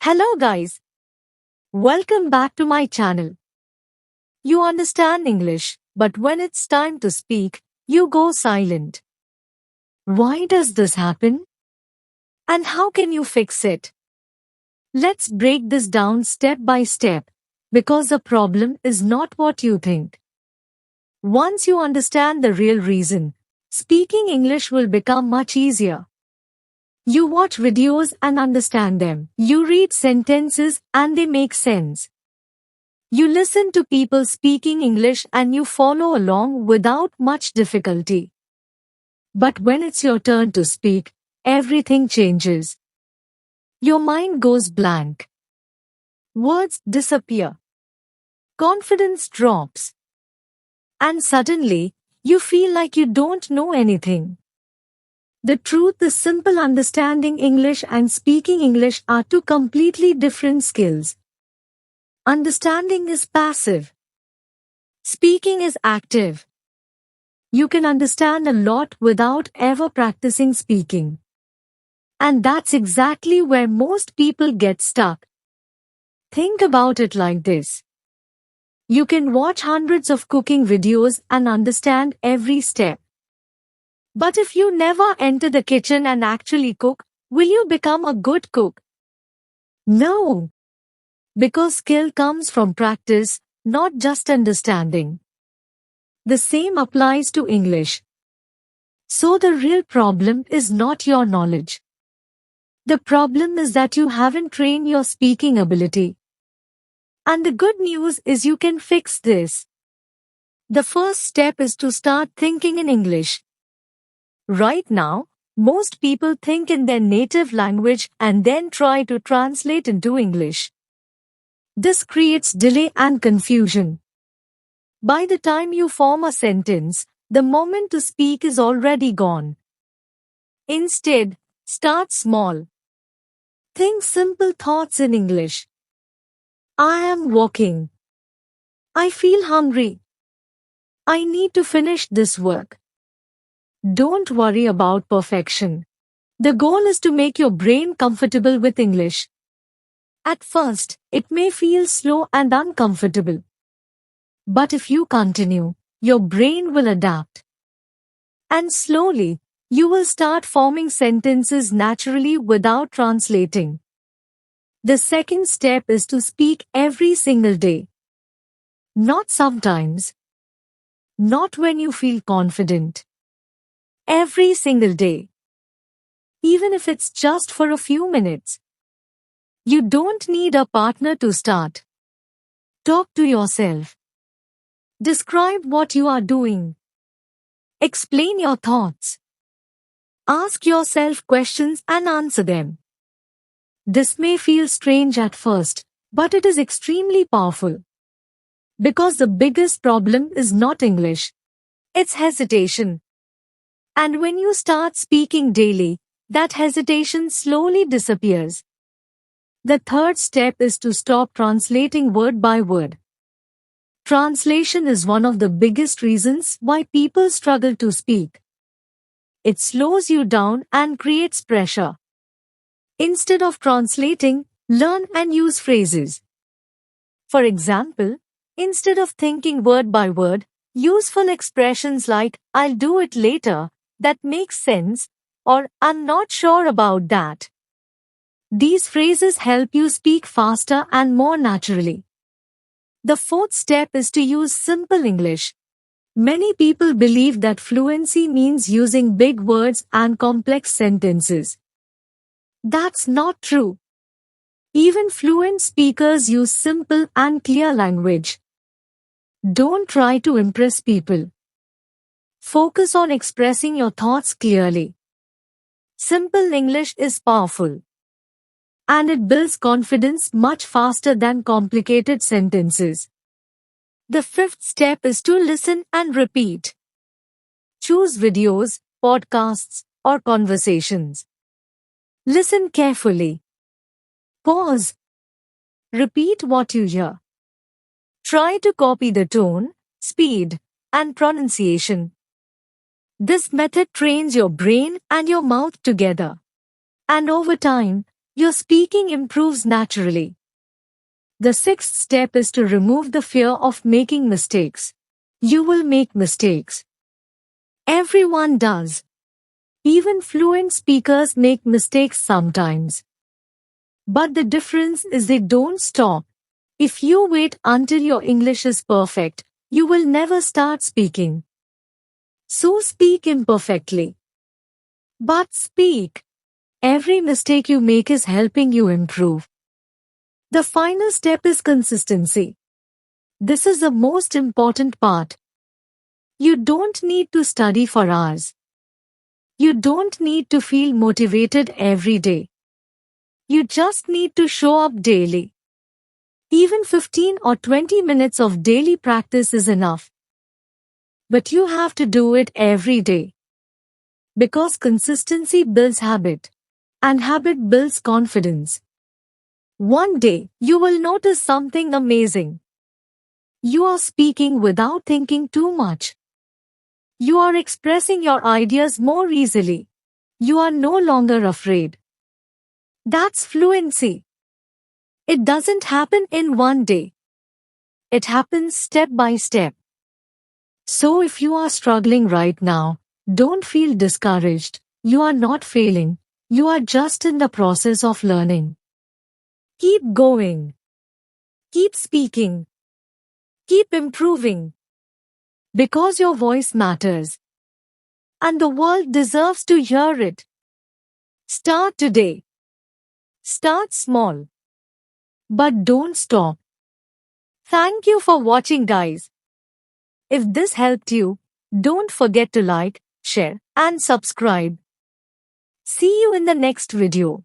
Hello guys, welcome back to my channel. You understand English, but when it's time to speak, you go silent. Why does this happen? And how can you fix it? Let's break this down step by step, because the problem is not what you think. Once you understand the real reason, speaking English will become much easier. You watch videos and understand them. You read sentences and they make sense. You listen to people speaking English and you follow along without much difficulty. But when it's your turn to speak, everything changes. Your mind goes blank. Words disappear. Confidence drops. And suddenly, you feel like you don't know anything. The truth is simple: understanding English and speaking English are two completely different skills. Understanding is passive. Speaking is active. You can understand a lot without ever practicing speaking. And that's exactly where most people get stuck. Think about it like this. You can watch hundreds of cooking videos and understand every step. But if you never enter the kitchen and actually cook, will you become a good cook? No. Because skill comes from practice, not just understanding. The same applies to English. So the real problem is not your knowledge. The problem is that you haven't trained your speaking ability. And the good news is you can fix this. The first step is to start thinking in English. Right now, most people think in their native language and then try to translate into English. This creates delay and confusion. By the time you form a sentence, the moment to speak is already gone. Instead, start small. Think simple thoughts in English. I am walking. I feel hungry. I need to finish this work. Don't worry about perfection. The goal is to make your brain comfortable with English. At first, it may feel slow and uncomfortable. But if you continue, your brain will adapt. And slowly, you will start forming sentences naturally without translating. The second step is to speak every single day. Not sometimes. Not when you feel confident. Every single day. Even if it's just for a few minutes. You don't need a partner to start. Talk to yourself. Describe what you are doing. Explain your thoughts. Ask yourself questions and answer them. This may feel strange at first, but it is extremely powerful. Because the biggest problem is not English. It's hesitation. And when you start speaking daily, that hesitation slowly disappears. The third step is to stop translating word by word. Translation is one of the biggest reasons why people struggle to speak. It slows you down and creates pressure. Instead of translating, learn and use phrases. For example, instead of thinking word by word, useful expressions like, I'll do it later, that makes sense, or I'm not sure about that. These phrases help you speak faster and more naturally. The fourth step is to use simple English. Many people believe that fluency means using big words and complex sentences. That's not true. Even fluent speakers use simple and clear language. Don't try to impress people. Focus on expressing your thoughts clearly. Simple English is powerful. And it builds confidence much faster than complicated sentences. The fifth step is to listen and repeat. Choose videos, podcasts, or conversations. Listen carefully. Pause. Repeat what you hear. Try to copy the tone, speed, and pronunciation. This method trains your brain and your mouth together. And over time, your speaking improves naturally. The sixth step is to remove the fear of making mistakes. You will make mistakes. Everyone does. Even fluent speakers make mistakes sometimes. But the difference is they don't stop. If you wait until your English is perfect, you will never start speaking. So speak imperfectly. But speak. Every mistake you make is helping you improve. The final step is consistency. This is the most important part. You don't need to study for hours. You don't need to feel motivated every day. You just need to show up daily. Even 15 or 20 minutes of daily practice is enough. But you have to do it every day. Because consistency builds habit. And habit builds confidence. One day, you will notice something amazing. You are speaking without thinking too much. You are expressing your ideas more easily. You are no longer afraid. That's fluency. It doesn't happen in one day. It happens step by step. So if you are struggling right now, don't feel discouraged. You are not failing. You are just in the process of learning. Keep going. Keep speaking. Keep improving. Because your voice matters. And the world deserves to hear it. Start today. Start small. But don't stop. Thank you for watching, guys. If this helped you, don't forget to like, share, and subscribe. See you in the next video.